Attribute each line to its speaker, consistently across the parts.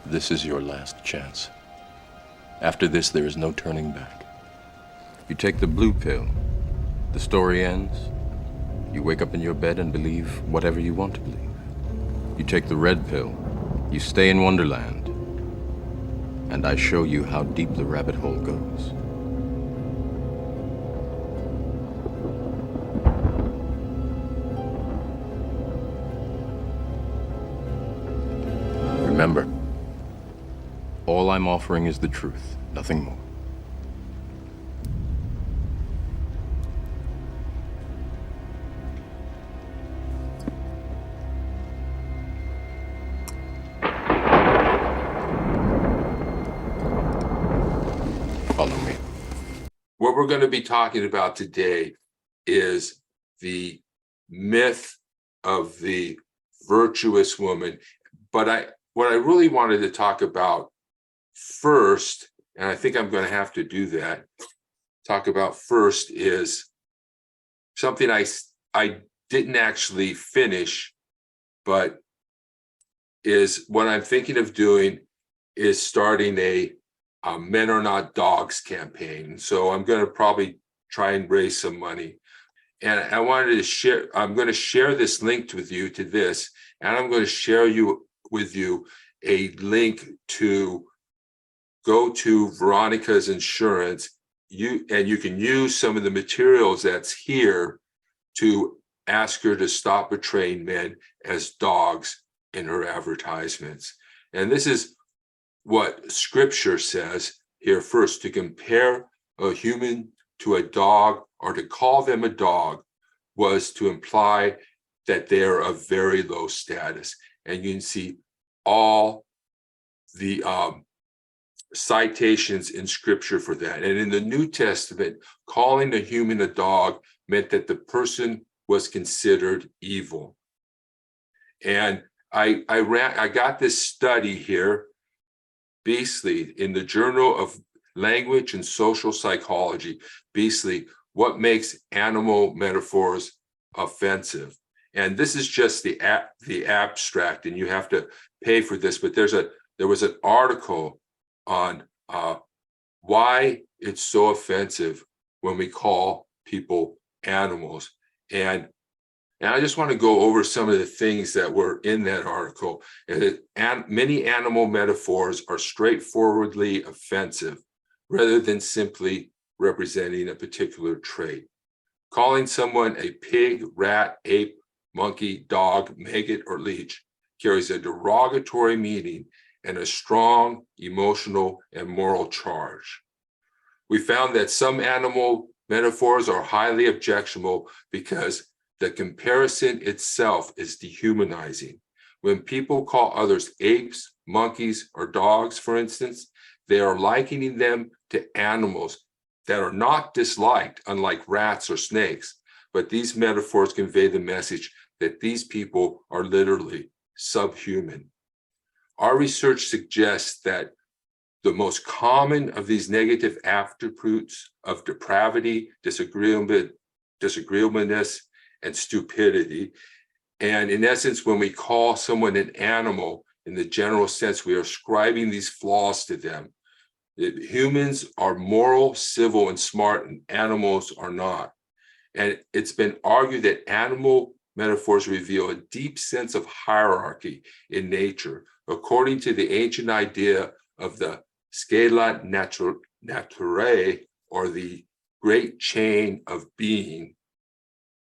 Speaker 1: This is your last chance. After this, there is no turning back. You take the blue pill, the story ends. You wake up in your bed and believe whatever you want to believe. You take the red pill, you stay in Wonderland, and I show you how deep the rabbit hole goes. Remember, all I'm offering is the truth, nothing more. Follow me.
Speaker 2: What we're going to be talking about today is the myth of the virtuous woman. But what I really wanted to talk about first, and I think I'm going to have to do that, talk about first is something I didn't actually finish, but is what I'm thinking of doing is starting a Men Are Not Dogs campaign. So I'm going to probably try and raise some money. And I wanted to share, I'm going to share this link with you to this, and I'm going to share with you a link to go to Veronica's insurance. You can use some of the materials that's here to ask her to stop portraying men as dogs in her advertisements. And this is what scripture says here first: to compare a human to a dog, or to call them a dog, was to imply that they are of very low status. And you can see all the citations in scripture for that. And in the New Testament, calling a human a dog meant that the person was considered evil. And I got this study here, Beasley, in the Journal of Language and Social Psychology. Beasley, what makes animal metaphors offensive? And this is just the abstract, and you have to pay for this. But there was an article on why it's so offensive when we call people animals. And I just want to go over some of the things that were in that article. And many animal metaphors are straightforwardly offensive rather than simply representing a particular trait. Calling someone a pig, rat, ape, monkey, dog, maggot, or leech carries a derogatory meaning and a strong emotional and moral charge. We found that some animal metaphors are highly objectionable because the comparison itself is dehumanizing. When people call others apes, monkeys, or dogs, for instance, they are likening them to animals that are not disliked, unlike rats or snakes. But these metaphors convey the message that these people are literally subhuman. Our research suggests that the most common of these negative attributes of depravity, disagreeableness, and stupidity. And in essence, when we call someone an animal, in the general sense, we are ascribing these flaws to them. Humans are moral, civil, and smart, and animals are not. And it's been argued that animal metaphors reveal a deep sense of hierarchy in nature. According to the ancient idea of the scala naturae, or the great chain of being,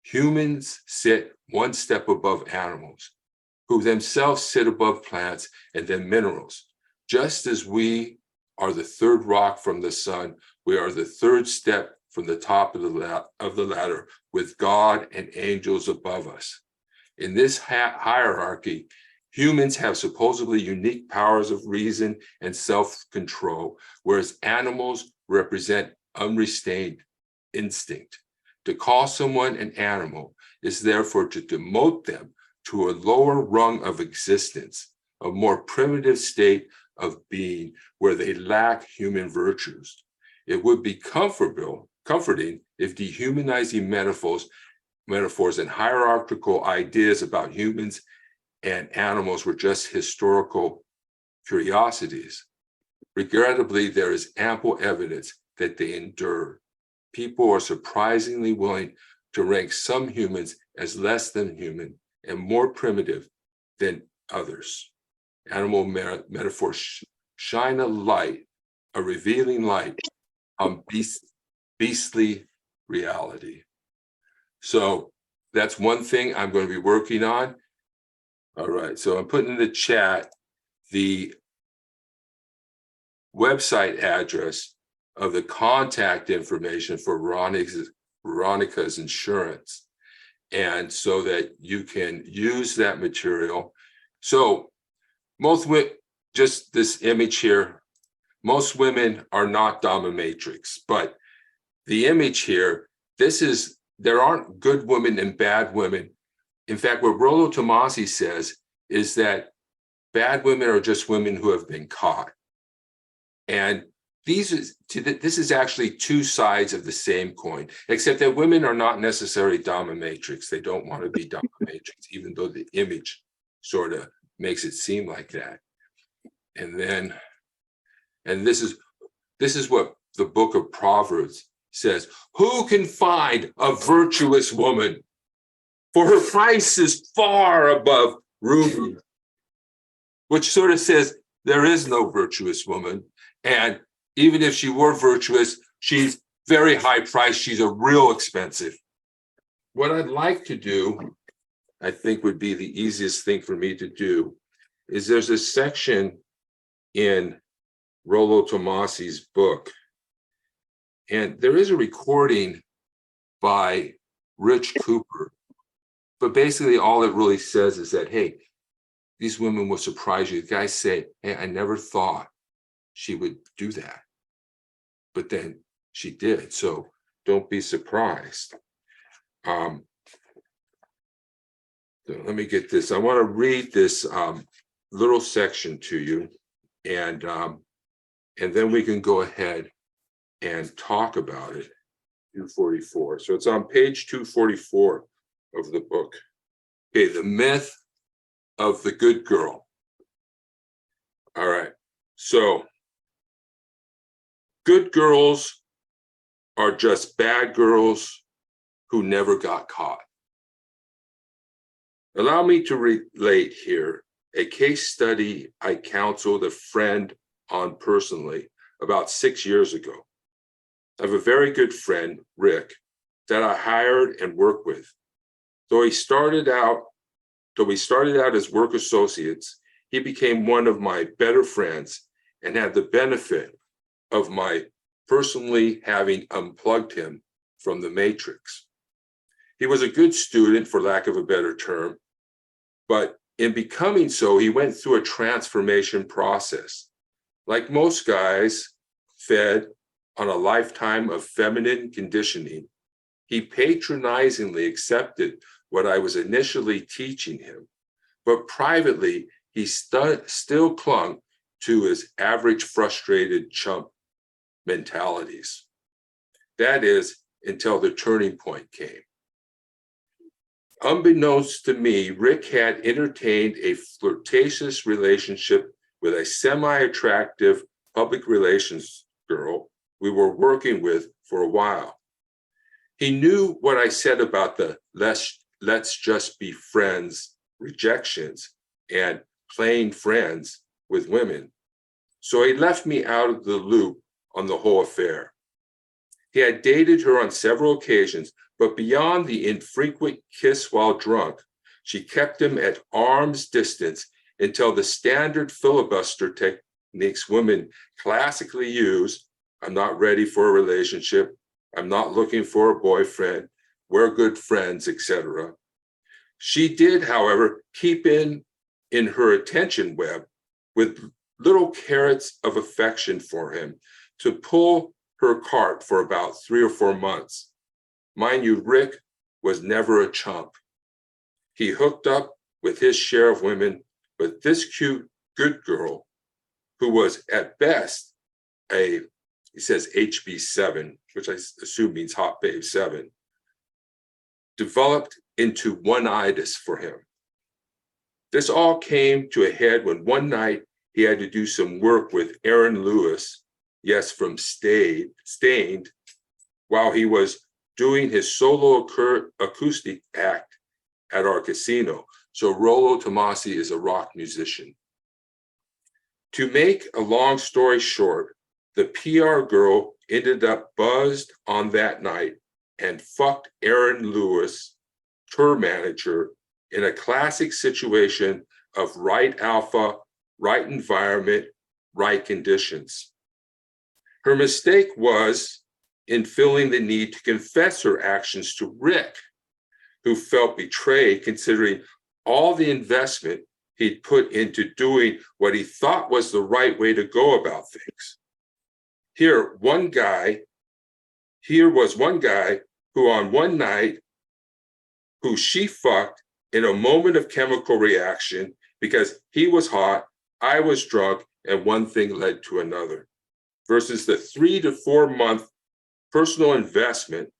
Speaker 2: humans sit one step above animals, who themselves sit above plants and then minerals. Just as we are the third rock from the sun, we are the third step from the top of the ladder, with God and angels above us. In this hierarchy, humans have supposedly unique powers of reason and self-control, whereas animals represent unrestrained instinct. To call someone an animal is therefore to demote them to a lower rung of existence, a more primitive state of being where they lack human virtues. It would be comforting if dehumanizing metaphors and hierarchical ideas about humans and animals were just historical curiosities. Regrettably, there is ample evidence that they endure. People are surprisingly willing to rank some humans as less than human and more primitive than others. Animal metaphors shine a light, a revealing light on beastly reality. So that's one thing I'm going to be working on. All right, so I'm putting in the chat the website address of the contact information for Veronica's insurance, and so that you can use that material. So most women, just this image here, most women are not dominatrix, but the image here, there aren't good women and bad women. In fact, what Rollo Tomassi says is that bad women are just women who have been caught. And this is actually two sides of the same coin, except that women are not necessarily dominatrix. They don't want to be dominatrix, even though the image sort of makes it seem like that. And this is what the book of Proverbs says: who can find a virtuous woman? For her price is far above rubies, which sort of says there is no virtuous woman. And even if she were virtuous, she's very high priced. She's a real expensive. What I'd like to do, I think would be the easiest thing for me to do, is there's a section in Rollo Tomassi's book, and there is a recording by Rich Cooper. But basically all it really says is that, hey, these women will surprise you. The guys say, hey, I never thought she would do that. But then she did. So don't be surprised. So let me get this. I want to read this little section to you, and then we can go ahead and talk about it. 244. So it's on page 244 of the book. Okay, the myth of the good girl. All right, so good girls are just bad girls who never got caught. Allow me to relate here a case study I counseled a friend on personally about 6 years ago. I have a very good friend, Rick, that I hired and worked with. Though we started out as work associates, he became one of my better friends and had the benefit of my personally having unplugged him from the matrix. He was a good student, for lack of a better term, but in becoming so, he went through a transformation process. Like most guys fed on a lifetime of feminine conditioning, he patronizingly accepted what I was initially teaching him, but privately, he still clung to his average frustrated chump mentalities. That is, until the turning point came. Unbeknownst to me, Rick had entertained a flirtatious relationship with a semi-attractive public relations girl we were working with for a while. He knew what I said about the let's just be friends rejections and playing friends with women. So he left me out of the loop on the whole affair. He had dated her on several occasions, but beyond the infrequent kiss while drunk, she kept him at arm's distance until the standard filibuster techniques women classically use: I'm not ready for a relationship, I'm not looking for a boyfriend, we're good friends, etc. She did, however, keep in her attention web with little carrots of affection for him to pull her cart for about 3 or 4 months. Mind you, Rick was never a chump. He hooked up with his share of women, but this cute, good girl, who was at best he says HB7, which I assume means Hot Babe 7, developed into one-itis for him. This all came to a head when one night he had to do some work with Aaron Lewis, yes, from Stained, while he was doing his solo acoustic act at our casino. So Rollo Tomassi is a rock musician. To make a long story short, the PR girl ended up buzzed on that night and fucked Aaron Lewis, tour manager, in a classic situation of right alpha, right environment, right conditions. Her mistake was in feeling the need to confess her actions to Rick, who felt betrayed considering all the investment he'd put into doing what he thought was the right way to go about things. Here was one guy who on one night, who she fucked in a moment of chemical reaction because he was hot, I was drunk, and one thing led to another, versus the 3 to 4 month personal investment,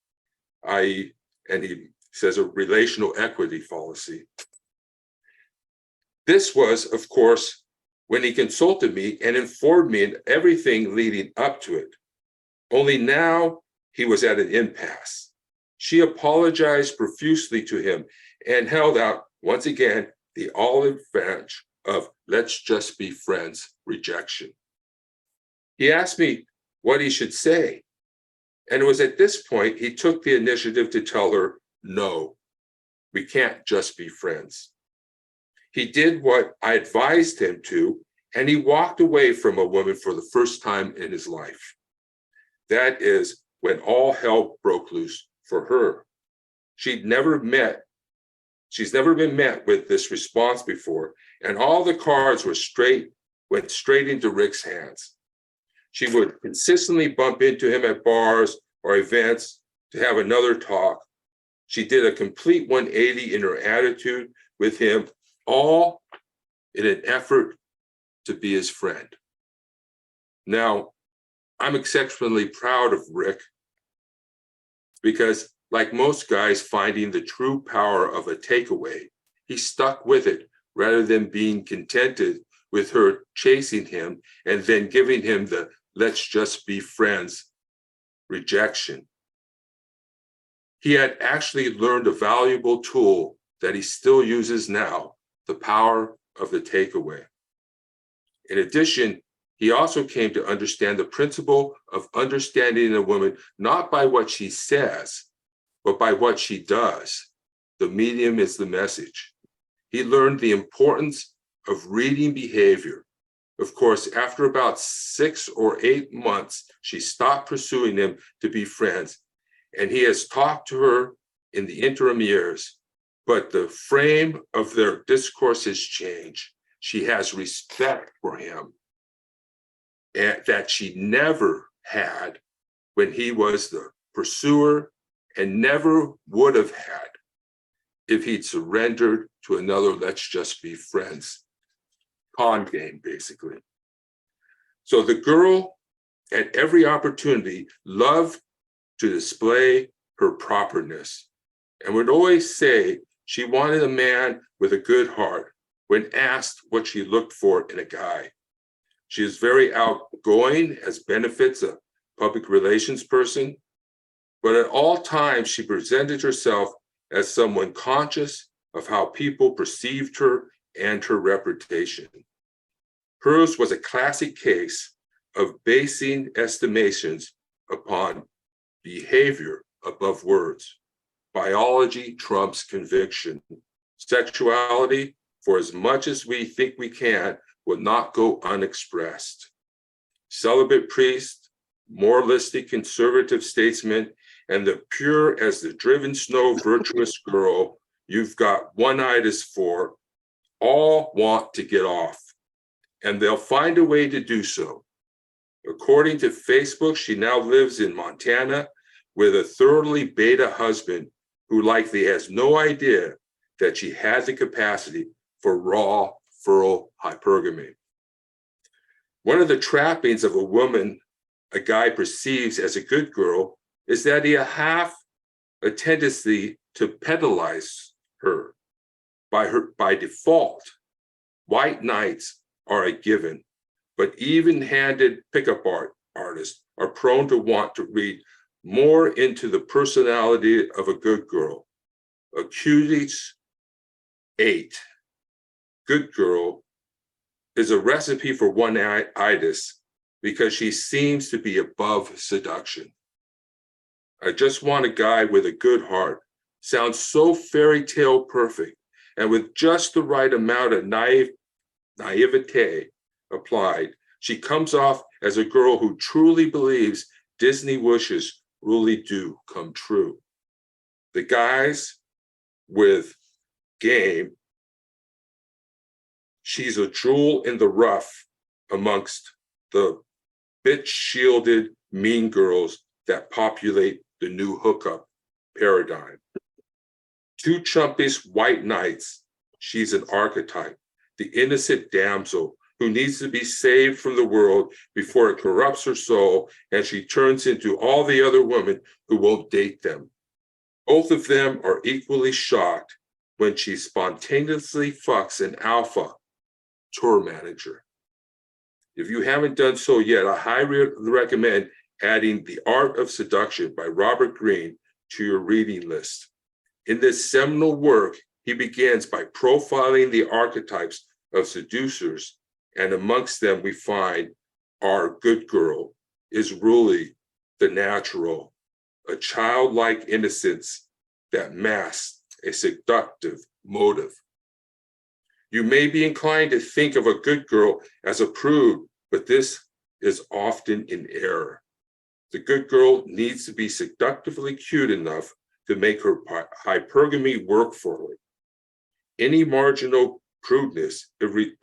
Speaker 2: i.e., and he says a relational equity policy. This was, of course, when he consulted me and informed me of everything leading up to it. Only now he was at an impasse. She apologized profusely to him and held out, once again, the olive branch of let's just be friends rejection. He asked me what he should say. And it was at this point he took the initiative to tell her, no, we can't just be friends. He did what I advised him to, and he walked away from a woman for the first time in his life. That is when all hell broke loose for her. She's never been met with this response before, and all the cards went straight into Rick's hands. She would consistently bump into him at bars or events to have another talk. She did a complete 180 in her attitude with him, all in an effort to be his friend. Now, I'm exceptionally proud of Rick because, like most guys finding the true power of a takeaway, he stuck with it rather than being contented with her chasing him and then giving him the let's just be friends rejection. He had actually learned a valuable tool that he still uses now, the power of the takeaway. In addition, he also came to understand the principle of understanding a woman not by what she says, but by what she does. The medium is the message. He learned the importance of reading behavior. Of course, after about 6 or 8 months, she stopped pursuing him to be friends, and he has talked to her in the interim years, but the frame of their discourse has changed. She has respect for him that she never had when he was the pursuer and never would have had if he'd surrendered to another let's just be friends con game, basically. So the girl, at every opportunity, loved to display her properness and would always say she wanted a man with a good heart when asked what she looked for in a guy. She is very outgoing, as benefits a public relations person, but at all times she presented herself as someone conscious of how people perceived her and her reputation. Hers was a classic case of basing estimations upon behavior above words. Biology trumps conviction. Sexuality, for as much as we think we can, will not go unexpressed. Celibate priest, moralistic conservative statesman, and the pure as the driven snow virtuous girl you've got one-itis for, all want to get off, and they'll find a way to do so. According to Facebook, she now lives in Montana with a thoroughly beta husband who likely has no idea that she had the capacity for raw feral hypergamy. One of the trappings of a woman a guy perceives as a good girl is that he have a tendency to pedalize her by default. White knights are a given, but even-handed pickup artists are prone to want to read more into the personality of a good girl. Acuity's 8, good girl, is a recipe for one-itis because she seems to be above seduction. I just want a guy with a good heart. Sounds so fairy tale perfect, and with just the right amount of naivete applied, she comes off as a girl who truly believes Disney wishes really do come true. The guys with game, she's a jewel in the rough amongst the bitch-shielded mean girls that populate the new hookup paradigm. Two chumpish white knights, she's an archetype, the innocent damsel who needs to be saved from the world before it corrupts her soul and she turns into all the other women who won't date them. Both of them are equally shocked when she spontaneously fucks an alpha tour manager. If you haven't done so yet, I highly recommend adding The Art of Seduction by Robert Greene to your reading list. In this seminal work, he begins by profiling the archetypes of seducers, and amongst them we find our good girl is really the natural, a childlike innocence that masks a seductive motive. You may be inclined to think of a good girl as a prude, but this is often in error. The good girl needs to be seductively cute enough to make her hypergamy work for her. Any marginal prudeness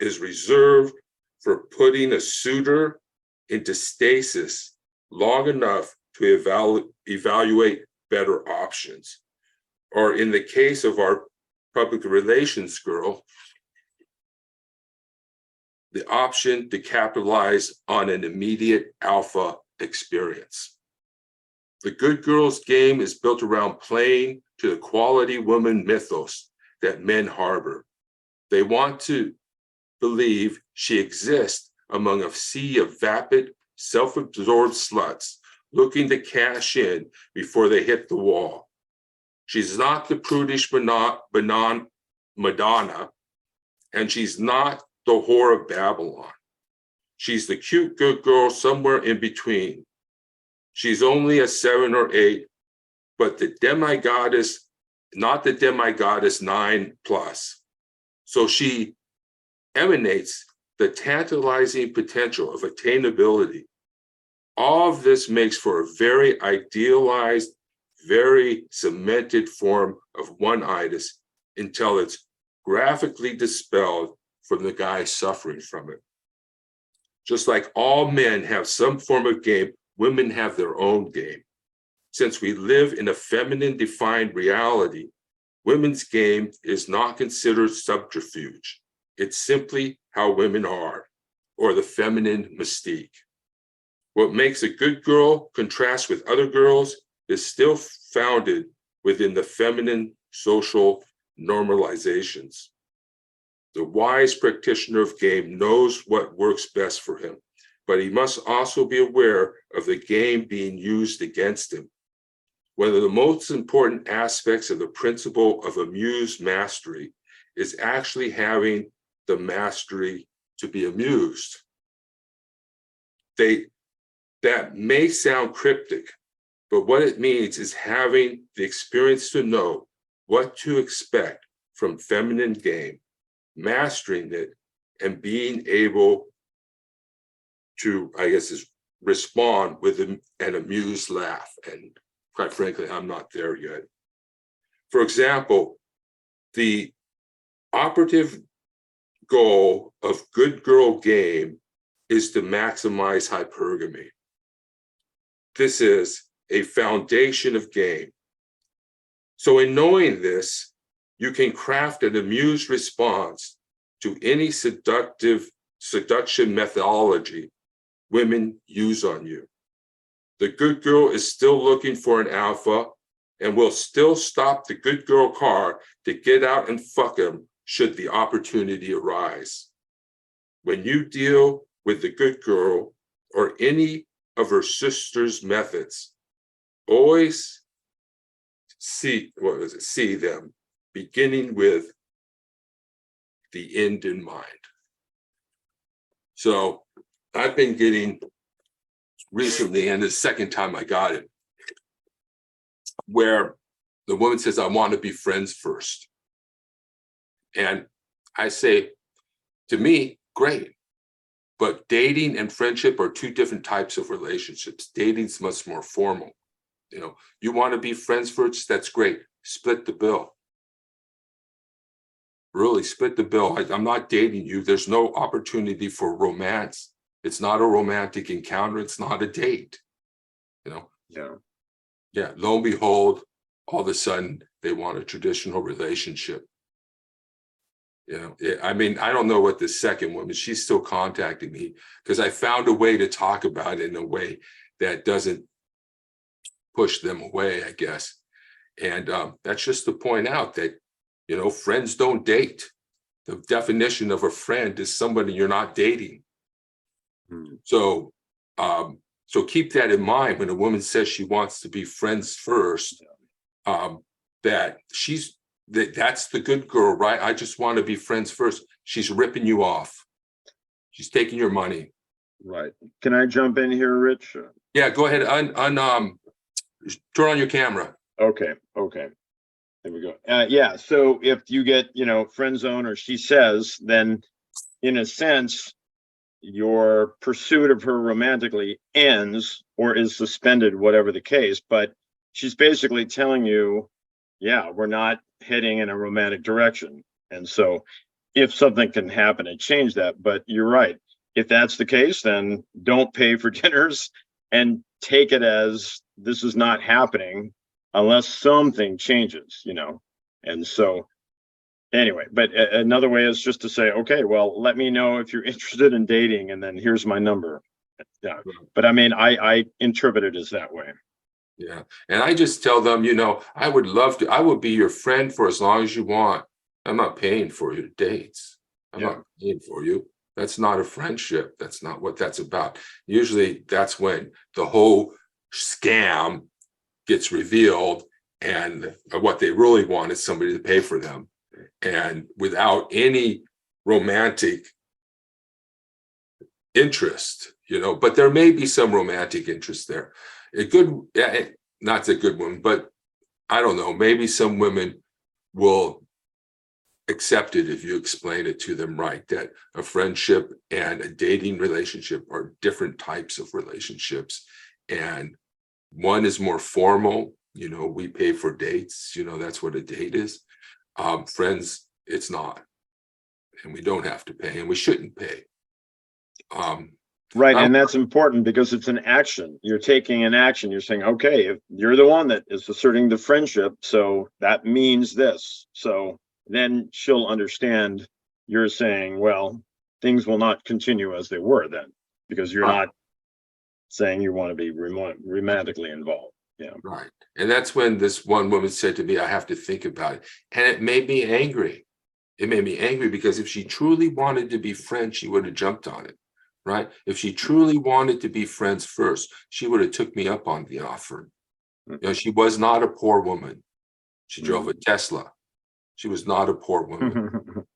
Speaker 2: is reserved for putting a suitor into stasis long enough to evaluate better options. Or in the case of our public relations girl, the option to capitalize on an immediate alpha experience. The good girl's game is built around playing to the quality woman mythos that men harbor. They want to believe she exists among a sea of vapid, self-absorbed sluts looking to cash in before they hit the wall. She's not the prudish Madonna, and she's not the whore of Babylon. She's the cute good girl somewhere in between. She's only a 7 or 8, but the demigoddess, not the demigoddess 9+. So she emanates the tantalizing potential of attainability. All of this makes for a very idealized, very cemented form of one-itis until it's graphically dispelled from the guy suffering from it. Just like all men have some form of game, women have their own game. Since we live in a feminine-defined reality, women's game is not considered subterfuge. It's simply how women are, or the feminine mystique. What makes a good girl contrast with other girls is still founded within the feminine social normalizations. The wise practitioner of game knows what works best for him, but he must also be aware of the game being used against him. One of the most important aspects of the principle of amused mastery is actually having the mastery to be amused. That may sound cryptic, but what it means is having the experience to know what to expect from feminine game, mastering it, and being able to, respond with an amused laugh. And quite frankly, I'm not there yet. For example, the operative goal of good girl game is to maximize hypergamy. This is a foundation of game. So in knowing this, you can craft an amused response to any seduction methodology women use on you. The good girl is still looking for an alpha and will still stop the good girl car to get out and fuck him should the opportunity arise. when you deal with the good girl or any of her sister's methods, always see them beginning with the end in mind. So I've been getting recently, and the second time I got it, where the woman says, I want to be friends first. And I say, to me, great. But dating and friendship are two different types of relationships. Dating's much more formal. You want to be friends first, that's great. Split the bill. Really split the bill. I'm not dating you. There's no opportunity for romance. It's not a romantic encounter. It's not a date. Yeah. Lo and behold, all of a sudden they want a traditional relationship. I mean, I don't know what the second woman, she's still contacting me because I found a way to talk about it in a way that doesn't push them away, I guess. And that's just to point out that, friends don't date. The definition of a friend is somebody you're not dating. So keep that in mind when a woman says she wants to be friends first, that's the good girl, right? I just want to be friends first. She's ripping you off. She's taking your money.
Speaker 3: Right. Can I jump in here, Rich?
Speaker 2: Yeah, go ahead. Turn on your camera.
Speaker 3: Okay. There we go. Yeah. So if you get, friend zone, or she says, then in a sense, your pursuit of her romantically ends or is suspended, whatever the case. But she's basically telling you, yeah, we're not heading in a romantic direction. And so if something can happen and change that, but you're right. If that's the case, then don't pay for dinners and take it as this is not happening unless something changes, And so anyway, but another way is just to say, okay, well, let me know if you're interested in dating, and then here's my number. Yeah. But I mean, I interpret it as that way.
Speaker 2: Yeah. And I just tell them, I would love to, I will be your friend for as long as you want. I'm not paying for your dates. I'm not paying for you. That's not a friendship. That's not what that's about. Usually that's when the whole scam gets revealed, and what they really want is somebody to pay for them. And without any romantic interest, but there may be some romantic interest there. Not a good one, but I don't know, maybe some women will accept it if you explain it to them right, that a friendship and a dating relationship are different types of relationships. And one is more formal, we pay for dates, that's what a date is. Friends, it's not. And we don't have to pay, and we shouldn't pay.
Speaker 3: Right. And that's important because it's an action. You're taking an action. You're saying, okay, if you're the one that is asserting the friendship, so that means this. So then she'll understand you're saying, well, things will not continue as they were then, because you're not saying you want to be romantically involved. Yeah.
Speaker 2: Right. And that's when this one woman said to me, I have to think about it. And it made me angry. It made me angry because if she truly wanted to be friends, she would have jumped on it. Right? If she truly wanted to be friends first, she would have took me up on the offer. She was not a poor woman. She drove a Tesla. She was not a poor woman.